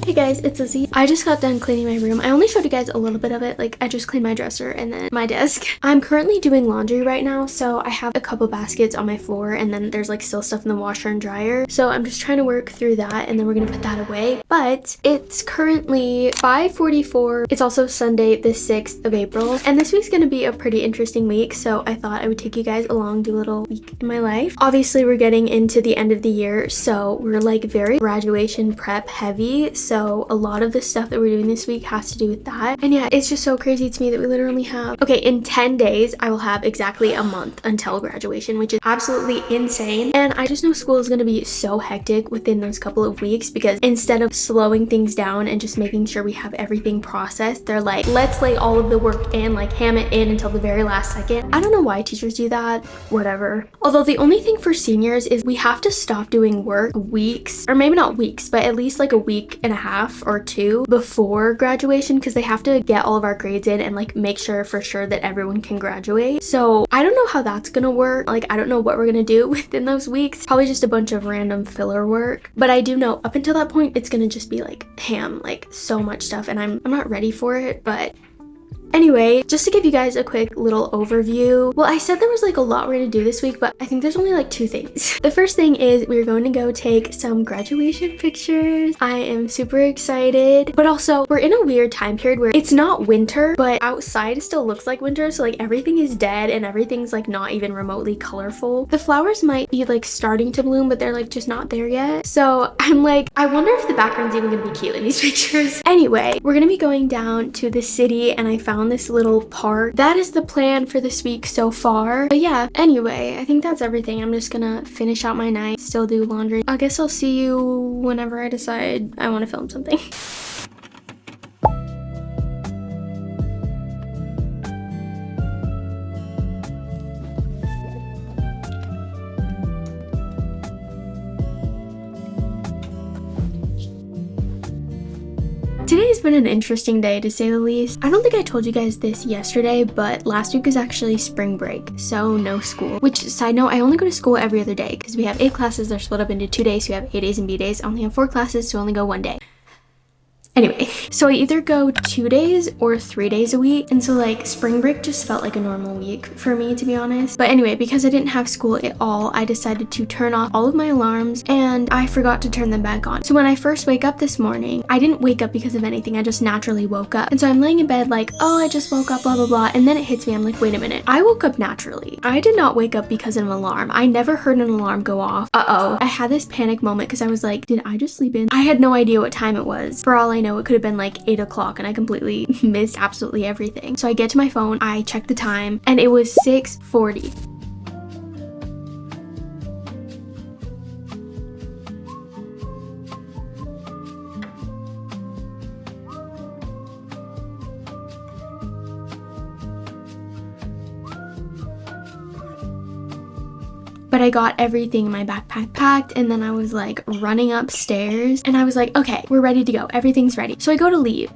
Hey guys, it's Lizzie. I just got done cleaning my room. I only showed you guys a little bit of it. Like, I just cleaned my dresser and then my desk. I'm currently doing laundry right now, so I have a couple baskets on my floor and then there's like still stuff in the washer and dryer. So I'm just trying to work through that and then we're gonna put that away. But it's currently 5:44. It's also Sunday, the 6th of April. And this week's gonna be a pretty interesting week, so I thought I would take you guys along, do a little week in my life. Obviously, we're getting into the end of the year, so we're like very graduation prep heavy. So a lot of the stuff that we're doing this week has to do with that. And yeah, it's just so crazy to me that we literally have, okay, in 10 days, I will have exactly a month until graduation, which is absolutely insane. And I just know school is going to be so hectic within those couple of weeks because instead of slowing things down and just making sure we have everything processed, they're like, let's lay all of the work in, like ham it in until the very last second. I don't know why teachers do that, whatever. Although the only thing for seniors is we have to stop doing work weeks, or maybe not weeks, but at least like a week and a half or two before graduation because they have to get all of our grades in and like make sure for sure that everyone can graduate. So I don't know how that's gonna work. Like, I don't know what we're gonna do within those weeks. Probably just a bunch of random filler work. But I do know up until that point, it's gonna just be like ham, like so much stuff, and I'm not ready for it, but anyway, just to give you guys a quick little overview. Well, I said there was like a lot we're gonna do this week, but I think there's only like two things. The first thing is we're going to go take some graduation pictures. I am super excited, but also we're in a weird time period where it's not winter, but outside still looks like winter. So like everything is dead and everything's like not even remotely colorful. The flowers might be like starting to bloom, but they're like just not there yet. So I'm like, I wonder if the background's even gonna be cute in these pictures. Anyway, we're gonna be going down to the city and I found this little park. That is the plan for this week so far. But yeah, anyway, I think that's everything. I'm just gonna finish out my night, still do laundry. I guess I'll see you whenever I decide I want to film something. Today's been an interesting day to say the least. I don't think I told you guys this yesterday, but last week was actually spring break, so no school. Which, side note, I only go to school every other day because we have 8 classes. They're split up into 2 days, so we have A days and B days. I only have 4 classes, so I only go 1 day. Anyway, so I either go 2 days or 3 days a week. And so like spring break just felt like a normal week for me, to be honest. But anyway, because I didn't have school at all, I decided to turn off all of my alarms and I forgot to turn them back on. So when I first wake up this morning, I didn't wake up because of anything. I just naturally woke up. And so I'm laying in bed like, oh, I just woke up, blah, blah, blah. And then it hits me. I'm like, wait a minute. I woke up naturally. I did not wake up because of an alarm. I never heard an alarm go off. Uh-oh. I had this panic moment because I was like, did I just sleep in? I had no idea what time it was. For all I know, it could have been like 8 o'clock and I completely missed absolutely everything. So I get to my phone, I check the time, and it was 6:40. But I got everything in my backpack packed and then I was like running upstairs and I was like, okay, we're ready to go. Everything's ready. So I go to leave.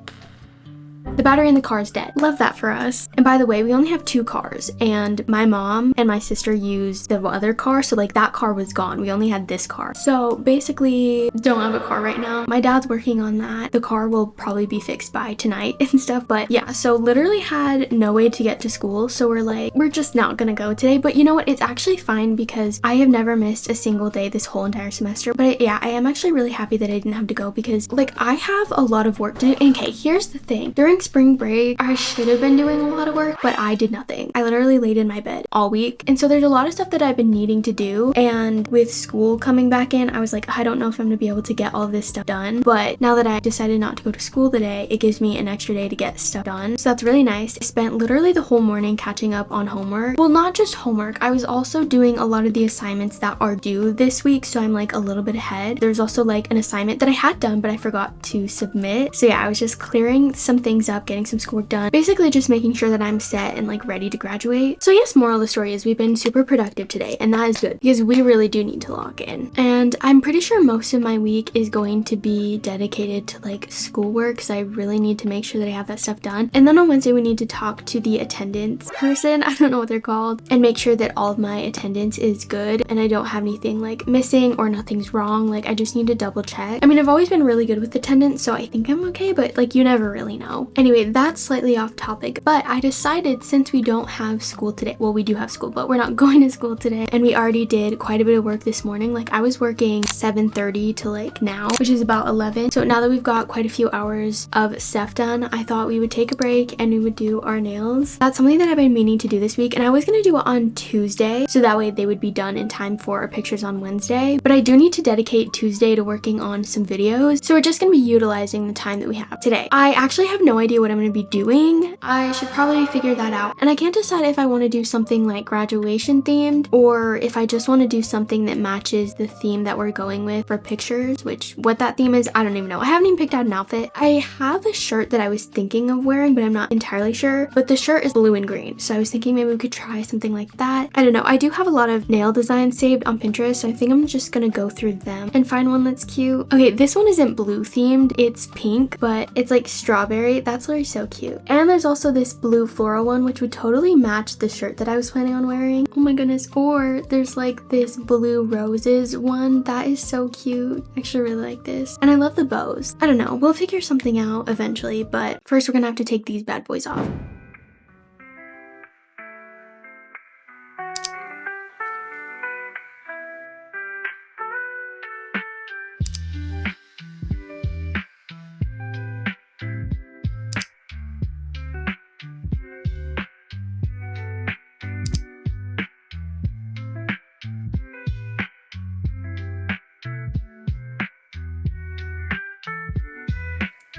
The battery in the car is dead. Love that for us. And by the way, we only have 2 cars and my mom and my sister used the other car. So like that car was gone. We only had this car. So basically don't have a car right now. My dad's working on that. The car will probably be fixed by tonight and stuff. But yeah, so literally had no way to get to school. So we're like, we're just not gonna go today. But you know what? It's actually fine because I have never missed a single day this whole entire semester. But yeah, I am actually really happy that I didn't have to go because like I have a lot of work to do. And okay, here's the thing. During spring break, I should have been doing a lot of work, but I did nothing. I literally laid in my bed all week. And so there's a lot of stuff that I've been needing to do. And with school coming back in, I was like, I don't know if I'm gonna be able to get all this stuff done. But now that I decided not to go to school today, it gives me an extra day to get stuff done. So that's really nice. I spent literally the whole morning catching up on homework. Well, not just homework. I was also doing a lot of the assignments that are due this week. So I'm like a little bit ahead. There's also like an assignment that I had done, but I forgot to submit. So yeah, I was just clearing some things up, getting some schoolwork done. Basically just making sure that I'm set and like ready to graduate. So yes, moral of the story is we've been super productive today, and that is good because we really do need to lock in. And I'm pretty sure most of my week is going to be dedicated to like schoolwork because I really need to make sure that I have that stuff done. And then on Wednesday, we need to talk to the attendance person, I don't know what they're called, and make sure that all of my attendance is good and I don't have anything like missing or nothing's wrong. Like I just need to double check. I mean, I've always been really good with attendance, so I think I'm okay, but like you never really know. Anyway, that's slightly off topic, but I decided since we don't have school today, well, we do have school, but we're not going to school today, and we already did quite a bit of work this morning. Like I was working 7:30 to like now, which is about 11. So now that we've got quite a few hours of stuff done, I thought we would take a break and we would do our nails. That's something that I've been meaning to do this week, and I was gonna do it on Tuesday, so that way they would be done in time for our pictures on Wednesday. But I do need to dedicate Tuesday to working on some videos, so we're just gonna be utilizing the time that we have today. I actually have no idea what I'm gonna be doing. I should probably figure that out, and I can't decide if I want to do something like graduation themed or if I just want to do something that matches the theme that we're going with for pictures, which what that theme is, I don't even know. I haven't even picked out an outfit. I have a shirt that I was thinking of wearing, but I'm not entirely sure, but the shirt is blue and green, so I was thinking maybe we could try something like that. I don't know. I do have a lot of nail designs saved on Pinterest, so I think I'm just gonna go through them and find one that's cute. Okay, this one isn't blue themed, it's pink, but it's like strawberry. That's literally so cute. And there's also this blue floral one, which would totally match the shirt that I was planning on wearing. Oh my goodness. Or there's like this blue roses one that is so cute. I actually really like this, and I love the bows. I don't know, we'll figure something out eventually, but first we're gonna have to take these bad boys off.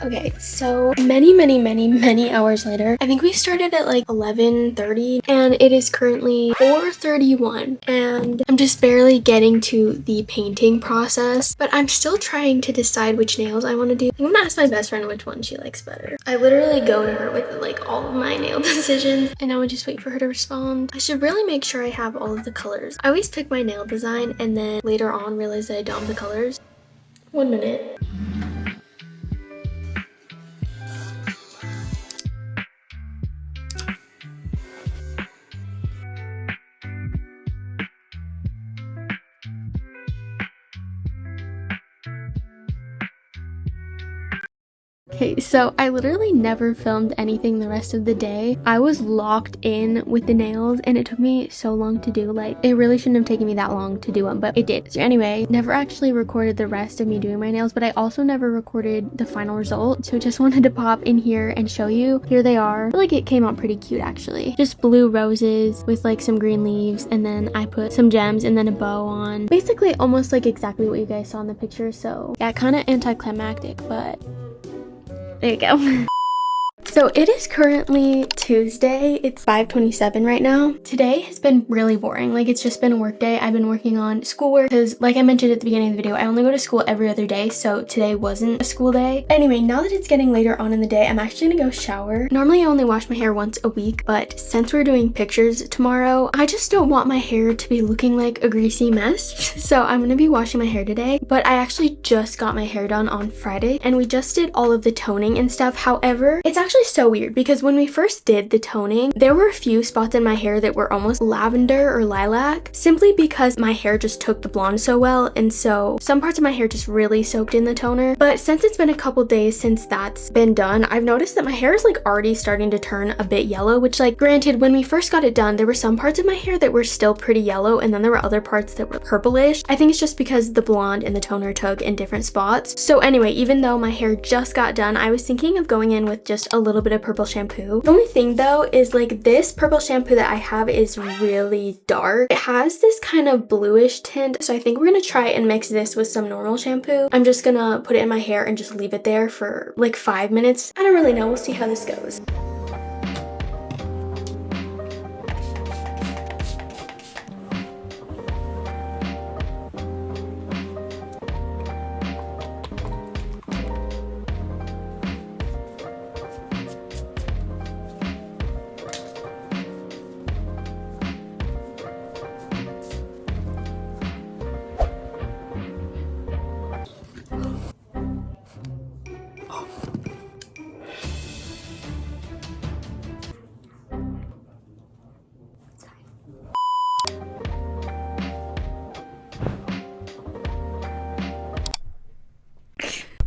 Okay, so many hours later, I think we started at like 11:30 and it is currently 4:31 and I'm just barely getting to the painting process, but I'm still trying to decide which nails I want to do. I'm gonna ask my best friend which one she likes better. I literally go to her with like all of my nail decisions and I would just wait for her to respond. I should really make sure I have all of the colors. I always pick my nail design and then later on realize that I don't have the colors. 1 minute. Okay, so I literally never filmed anything the rest of the day. I was locked in with the nails and it took me so long to do. Like, it really shouldn't have taken me that long to do them, but it did. So anyway, never actually recorded the rest of me doing my nails, but I also never recorded the final result. So just wanted to pop in here and show you. Here they are. I feel like it came out pretty cute actually. Just blue roses with like some green leaves, and then I put some gems and then a bow on. Basically almost like exactly what you guys saw in the picture. So yeah, kind of anticlimactic, but there you go. So it is currently Tuesday. It's 5:27 right now. Today has been really boring. Like, it's just been a work day. I've been working on schoolwork because, like I mentioned at the beginning of the video, I only go to school every other day, so today wasn't a school day. Anyway, now that it's getting later on in the day, I'm actually gonna go shower. Normally I only wash my hair once a week, but since we're doing pictures tomorrow, I just don't want my hair to be looking like a greasy mess. So I'm gonna be washing my hair today, but I actually just got my hair done on Friday and we just did all of the toning and stuff. However, it's actually so weird because when we first did the toning, there were a few spots in my hair that were almost lavender or lilac, simply because my hair just took the blonde so well, and so some parts of my hair just really soaked in the toner. But since it's been a couple days since that's been done, I've noticed that my hair is like already starting to turn a bit yellow, which, like, granted, when we first got it done, there were some parts of my hair that were still pretty yellow, and then there were other parts that were purplish. I think it's just because the blonde and the toner took in different spots. So anyway, even though my hair just got done, I was thinking of going in with just a little little bit of purple shampoo. The only thing though is like this purple shampoo that I have is really dark. It has this kind of bluish tint, so I think we're gonna try and mix this with some normal shampoo. I'm just gonna put it in my hair and just leave it there for like 5 minutes. I don't really know. We'll see how this goes.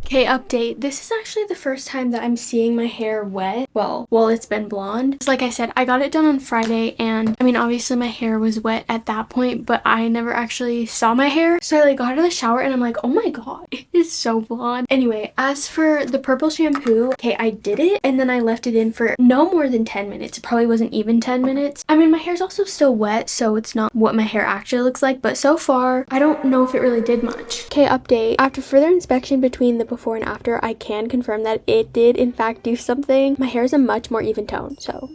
Okay, update. This is actually the first time that I'm seeing my hair wet. Well, it's been blonde. So like I said, I got it done on Friday, and I mean, obviously my hair was wet at that point, but I never actually saw my hair. So I like got out of the shower and I'm like, oh my god, it is so blonde. Anyway, as for the purple shampoo, okay, I did it and then I left it in for no more than 10 minutes. It probably wasn't even 10 minutes. I mean, my hair's also still wet, so it's not what my hair actually looks like, but so far, I don't know if it really did much. Okay, update. After further inspection between the before and after, I can confirm that it did in fact do something. My hair is a much more even tone, so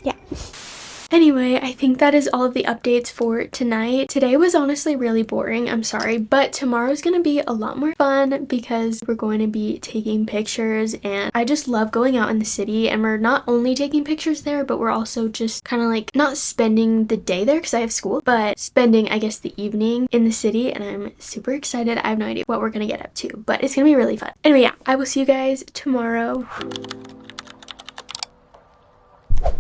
yeah. Anyway, I think that is all of the updates for tonight. Today was honestly really boring, I'm sorry, but tomorrow's gonna be a lot more fun because we're going to be taking pictures, and I just love going out in the city, and we're not only taking pictures there, but we're also just kind of like not spending the day there because I have school, but spending, I guess, the evening in the city, and I'm super excited. I have no idea what we're gonna get up to, but it's gonna be really fun. Anyway, yeah, I will see you guys tomorrow.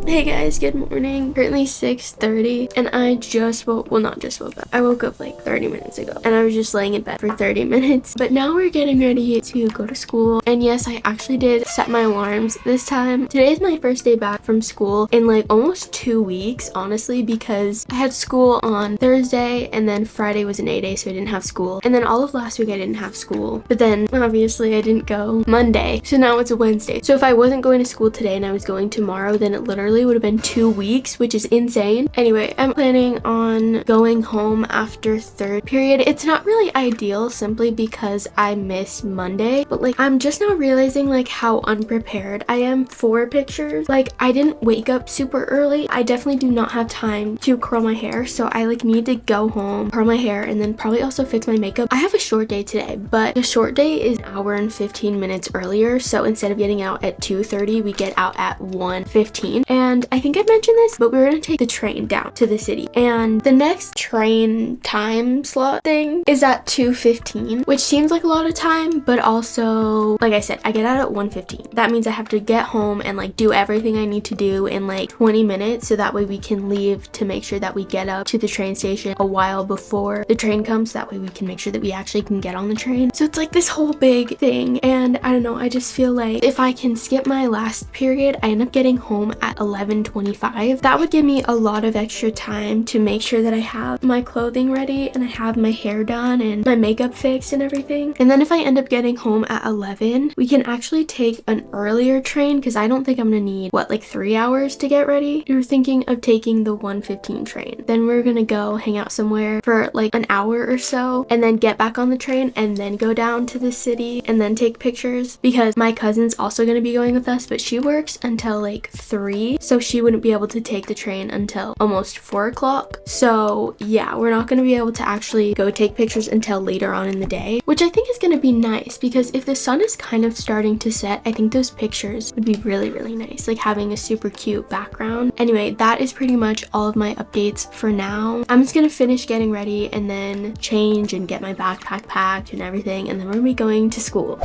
Hey guys, good morning. Currently 6:30 and I just woke, well, not just woke up. I woke up like 30 minutes ago and I was just laying in bed for 30 minutes. But now we're getting ready to go to school. And yes, I actually did set my alarms this time. Today is my first day back from school in like almost 2 weeks, honestly, because I had school on Thursday and then Friday was an A-day, so I didn't have school. And then all of last week I didn't have school. But then obviously I didn't go Monday, so now it's a Wednesday. So if I wasn't going to school today and I was going tomorrow, then it literally would have been 2 weeks, which is insane. Anyway, I'm planning on going home after third period. It's not really ideal simply because I missed Monday, but like I'm just now realizing like how unprepared I am for pictures. Like I didn't wake up super early. I definitely do not have time to curl my hair, so I like need to go home, curl my hair, and then probably also fix my makeup. I have a short day today, but the short day is an hour and 15 minutes earlier, so instead of getting out at 2:30, we get out at 1:15. And I think I mentioned this, but we're gonna take the train down to the city, and the next train time slot thing is at 2:15, which seems like a lot of time, but also, like I said, I get out at 1:15. That means I have to get home and like do everything I need to do in like 20 minutes, so that way we can leave to make sure that we get up to the train station a while before the train comes, so that way we can make sure that we actually can get on the train. So it's like this whole big thing, and I don't know, I just feel like if I can skip my last period, I end up getting home at 11:25. That would give me a lot of extra time to make sure that I have my clothing ready and I have my hair done and my makeup fixed and everything. And then if I end up getting home at 11, we can actually take an earlier train because I don't think I'm gonna need, what, like 3 hours to get ready? We were thinking of taking the 1:15 train. Then we're gonna go hang out somewhere for like an hour or so and then get back on the train and then go down to the city and then take pictures, because my cousin's also gonna be going with us, but she works until like 3, so she wouldn't be able to take the train until almost 4 o'clock. So yeah, we're not going to be able to actually go take pictures until later on in the day, which I think is going to be nice, because if the sun is kind of starting to set, I think those pictures would be really, really nice, like having a super cute background. Anyway, that is pretty much all of my updates for now. I'm just going to finish getting ready and then change and get my backpack packed and everything, and then we're going to be going to school.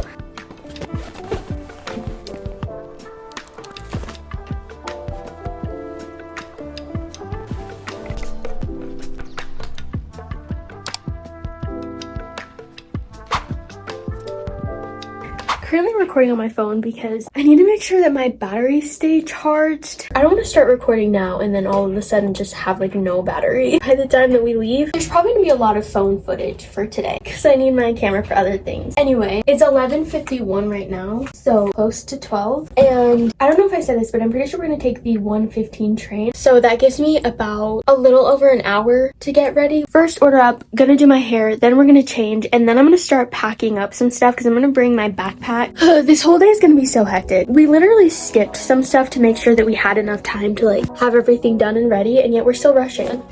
currently recording on my phone because I need to make sure that my batteries stay charged. I don't want to start recording now and then all of a sudden just have like no battery by the time that we leave. There's probably gonna be a lot of phone footage for today because I need my camera for other things. Anyway, it's 11:51 right now, so close to 12. And I don't know if I said this, but I'm pretty sure we're gonna take the 1:15 train. So that gives me about a little over an hour to get ready. First order up, gonna do my hair, then we're gonna change, and then I'm gonna start packing up some stuff because I'm gonna bring my backpack. This whole day is gonna be so hectic. We literally skipped some stuff to make sure that we had enough time to like have everything done and ready, and yet we're still rushing.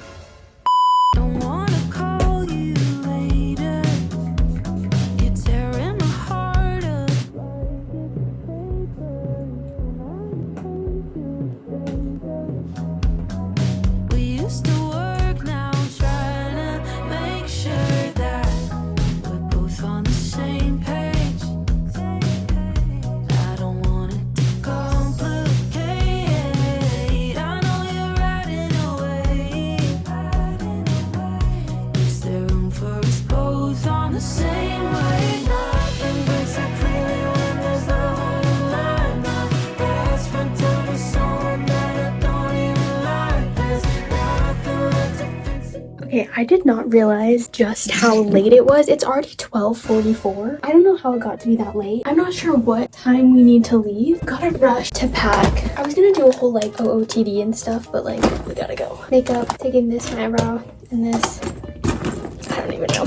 Okay, I did not realize just how late it was. It's already 12:44. I don't know how it got to be that late. I'm not sure what time we need to leave. Gotta rush to pack. I was gonna do a whole like OOTD and stuff, but like we gotta go. Makeup, taking this my eyebrow and this. I don't even know.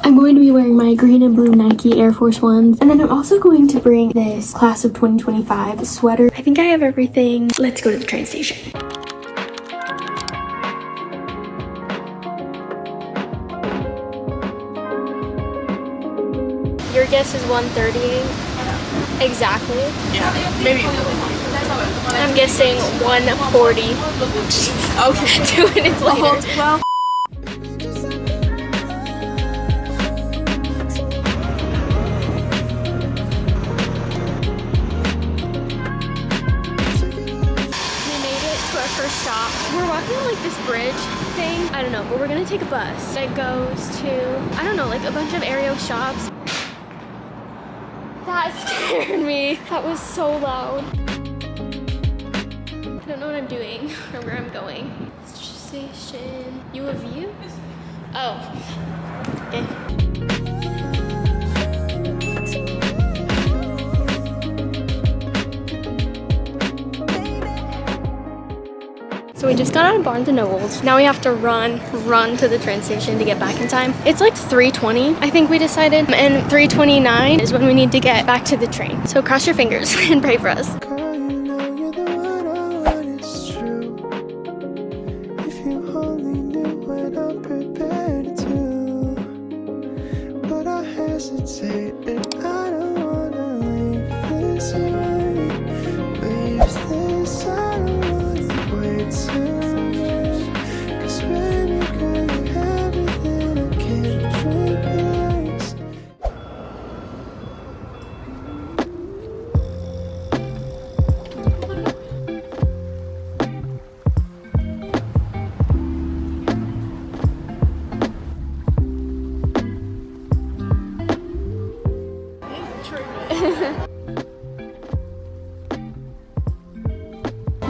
I'm going to be wearing my green and blue Nike Air Force Ones. And then I'm also going to bring this class of 2025 sweater. I think I have everything. Let's go to the train station. Your guess is 1:38? Exactly. Yeah, maybe. I'm guessing 1:40. Okay. 2 minutes later. Well. We made it to our first stop. We're walking on like this bridge thing. I don't know, but we're gonna take a bus that goes to, I don't know, like a bunch of area shops. That scared me. That was so loud. I don't know what I'm doing or where I'm going. Station. You a view? Oh. Okay. So we just got out of Barnes & Nobles. Now we have to run to the train station to get back in time. It's like 3:20, I think we decided, and 3:29 is when we need to get back to the train. So cross your fingers and pray for us.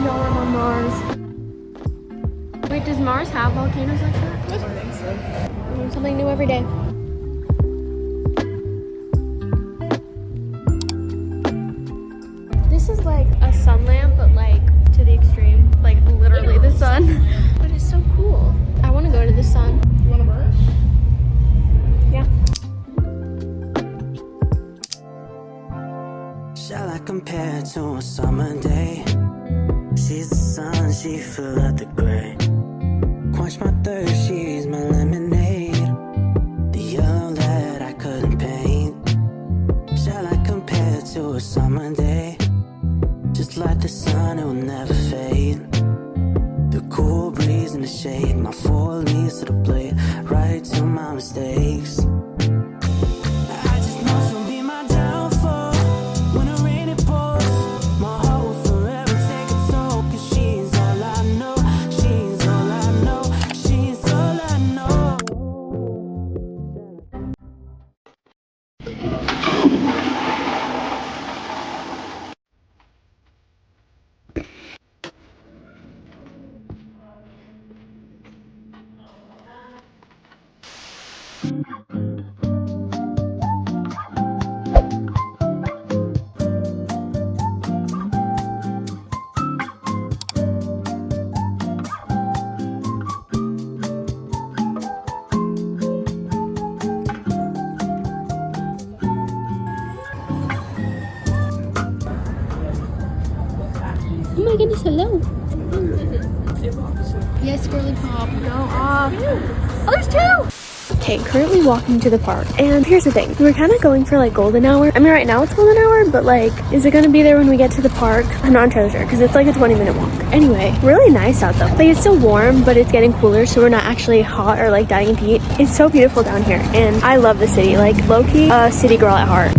Y'all are on Mars. Wait, does Mars have volcanoes like that? I don't think so. Learn something new every day. This is like a sun lamp, but like to the extreme. Like literally the sun. But it's so cool. I want to go to the sun. You want to brush? Yeah. Shall I compare to a summer day? She's the sun, she fill out the gray. Quench my thirst, she's my lemonade. The yellow that I couldn't paint. Shall I compare to a summer day? Just like the sun, it will never fade. The cool breeze in the shade, my four leaves to the blade, right to my mistakes. I just know she'll be my downfall. When the rain it pours, my heart will forever take a toll. 'Cause she's all I know, she's all I know, she's all I know. goodness, hello. Yes, girly pop, go off. Oh, there's two! Okay, currently walking to the park, and here's the thing. We're kind of going for like golden hour. I mean, right now it's golden hour, but like, is it gonna be there when we get to the park? I'm not entirely sure, because it's like a 20-minute walk. Anyway, really nice out though. Like, it's still warm, but it's getting cooler, so we're not actually hot or like dying of heat. It's so beautiful down here, and I love the city. Like, low-key, a city girl at heart.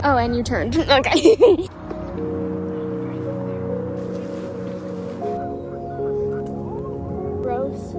Oh, and you turned. Okay. Gross.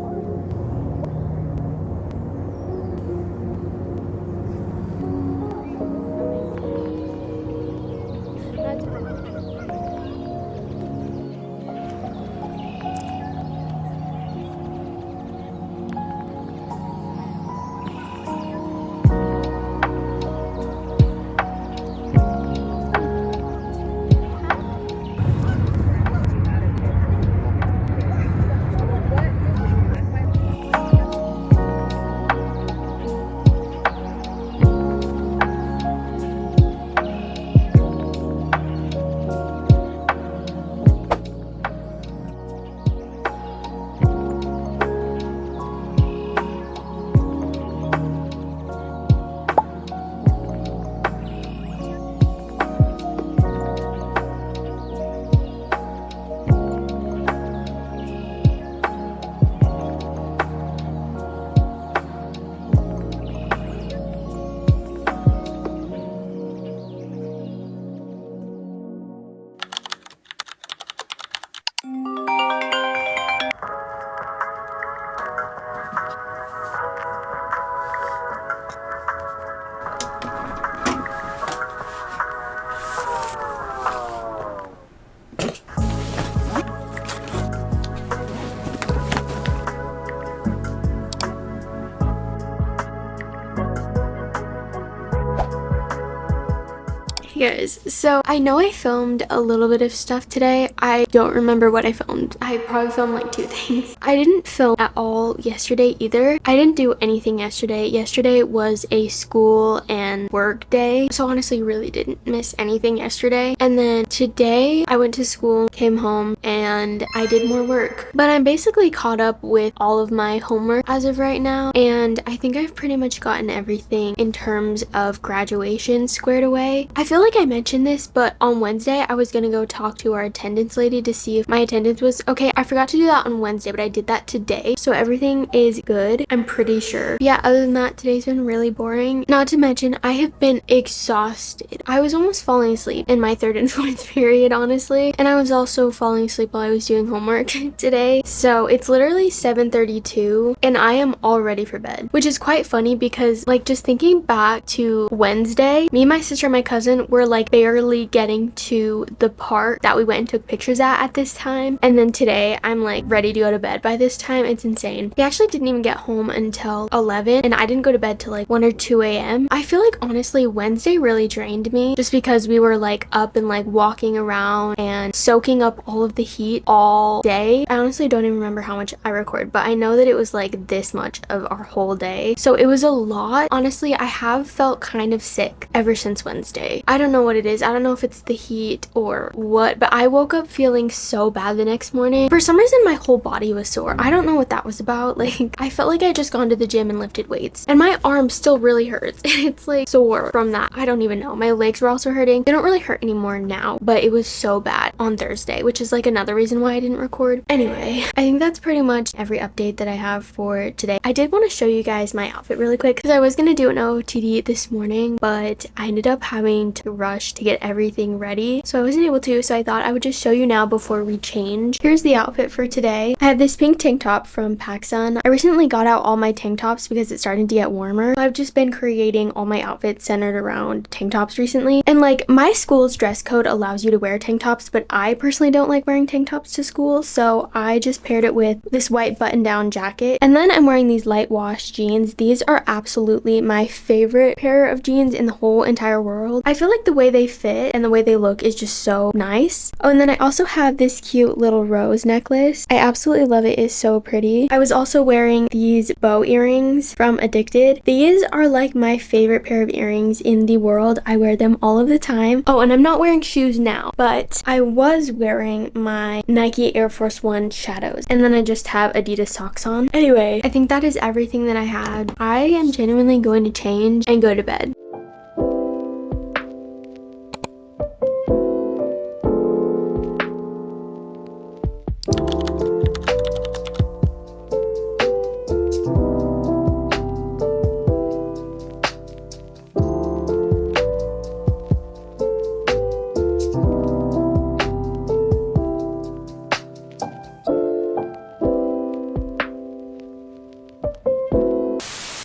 Guys, so I know I filmed a little bit of stuff today. I don't remember what I filmed. I probably filmed like 2 things. I didn't film at all yesterday either. I didn't do anything yesterday. Yesterday was a school and work day, so honestly really didn't miss anything yesterday. And then today I went to school, came home, and I did more work. But I'm basically caught up with all of my homework as of right now, and I think I've pretty much gotten everything in terms of graduation squared away. I feel like I mentioned this, but on Wednesday I was gonna go talk to our attendance lady to see if my attendance was okay. I forgot to do that on Wednesday, but I did that today, so everything is good, I'm pretty sure. But yeah, other than that, today's been really boring. Not to mention, I have been exhausted. I was almost falling asleep in my 3rd and 4th period, honestly, and I was also falling asleep while I was doing homework today. So it's literally 7:32 and I am all ready for bed, which is quite funny because, like, just thinking back to Wednesday, me, my sister, and my cousin were like barely getting to the park that we went and took pictures at this time, and then today I'm like ready to go to bed by this time. It's insane. We actually didn't even get home until 11 and I didn't go to bed till like 1 or 2 a.m. I feel like honestly Wednesday really drained me just because we were like up and like walking around and soaking up all of the heat all day. I honestly don't even remember how much I recorded, but I know that it was like this much of our whole day, so it was a lot. Honestly, I have felt kind of sick ever since Wednesday. I don't know what it is. I don't know if it's the heat or what, but I woke up feeling so bad the next morning. For some reason my whole body was sore. I don't know what that was about. Like, I felt like I just gone to the gym and lifted weights, and my arm still really hurts. It's like sore from that. I don't even know. My legs were also hurting. They don't really hurt anymore now, but it was so bad on Thursday, which is like another reason why I didn't record. Anyway, I think that's pretty much every update that I have for today. I did want to show you guys my outfit really quick because I was gonna do an OOTD this morning, but I ended up having to rush to get everything ready, so I wasn't able to, so I thought I would just show you now before we change. Here's the outfit for today. I have this pink tank top from Pics. I recently got out all my tank tops because it's starting to get warmer. I've just been creating all my outfits centered around tank tops recently, and like my school's dress code allows you to wear tank tops, but I personally don't like wearing tank tops to school, so I just paired it with this white button-down jacket. And then I'm wearing these light wash jeans. These are absolutely my favorite pair of jeans in the whole entire world. I feel like the way they fit and the way they look is just so nice. Oh, and then I also have this cute little rose necklace. I absolutely love it. It's so pretty. I was also wearing these bow earrings from Addicted. These are like my favorite pair of earrings in the world. I wear them all of the time. Oh, and I'm not wearing shoes now, but I was wearing my Nike Air Force One shadows, and then I just have Adidas socks on. Anyway, I think that is everything that I had. I am genuinely going to change and go to bed.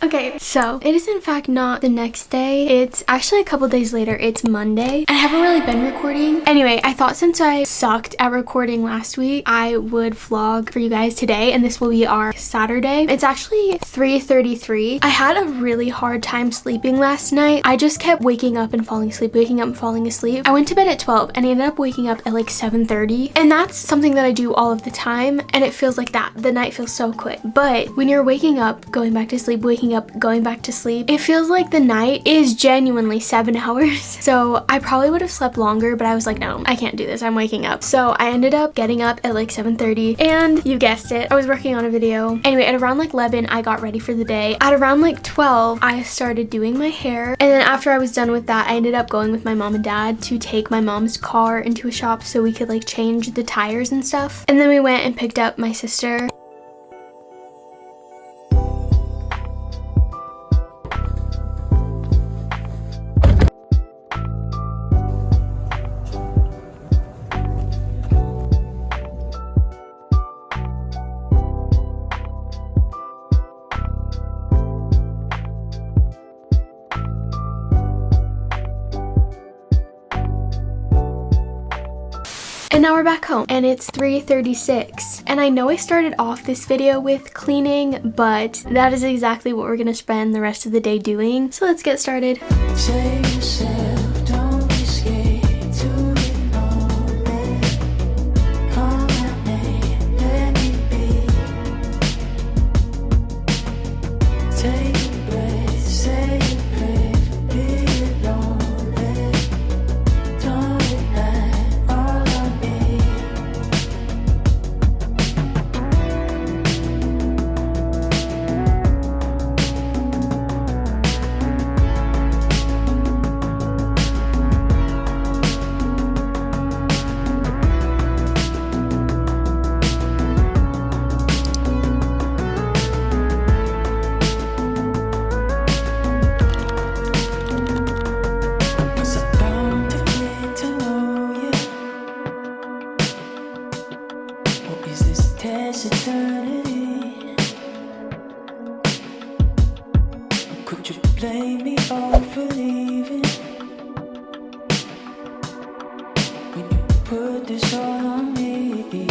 Okay, so it is in fact not the next day. It's actually a couple days later. It's Monday. I haven't really been recording. Anyway, I thought since I sucked at recording last week, I would vlog for you guys today, and this will be our Saturday. It's actually 3:33. I had a really hard time sleeping last night. I just kept waking up and falling asleep, waking up and falling asleep. I went to bed at 12 and I ended up waking up at like 7:30, and that's something that I do all of the time, and it feels like that. The night feels so quick. But when you're waking up, going back to sleep, waking up, going back to sleep, it feels like the night is genuinely 7 hours. So I probably would have slept longer, but I was like, no, I can't do this. I'm waking up. So I ended up getting up at like 7:30, and you guessed it, I was working on a video. Anyway, at around like 11, I got ready for the day. At around like 12, I started doing my hair, and then after I was done with that, I ended up going with my mom and dad to take my mom's car into a shop so we could like change the tires and stuff. And then we went and picked up my sister. And now we're back home, and it's 3:36. And I know I started off this video with cleaning, but that is exactly what we're gonna spend the rest of the day doing. So let's get started. Say yourself, don't be scared to ignore it. Call my name, let me be. Take a breath, say a prayer for being lonely. Don't ignite all on me. Once I found to get to know you, or is this test eternity? Or could you blame me all for leaving when you put this all on me?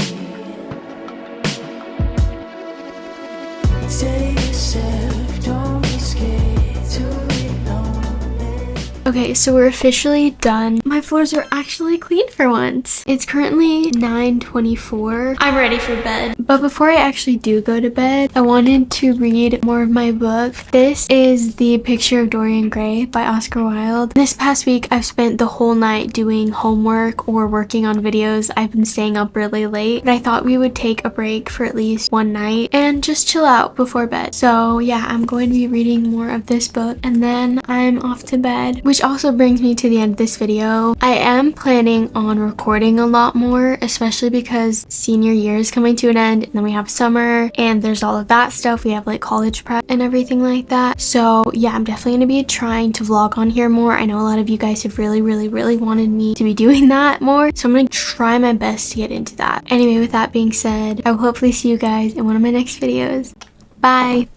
Say yourself, don't be scared to ignore it. Okay, so we're officially done. My floors are actually clean for once. It's currently 9:24. I'm ready for bed. But before I actually do go to bed, I wanted to read more of my book. This is The Picture of Dorian Gray by Oscar Wilde. This past week, I've spent the whole night doing homework or working on videos. I've been staying up really late, but I thought we would take a break for at least one night and just chill out before bed. So yeah, I'm going to be reading more of this book, and then I'm off to bed, which Which also brings me to the end of this video. I am planning on recording a lot more, especially because senior year is coming to an end and then we have summer and there's all of that stuff. We have like college prep and everything like that. So yeah, I'm definitely going to be trying to vlog on here more. I know a lot of you guys have really wanted me to be doing that more. So I'm going to try my best to get into that. Anyway, with that being said, I will hopefully see you guys in one of my next videos. Bye!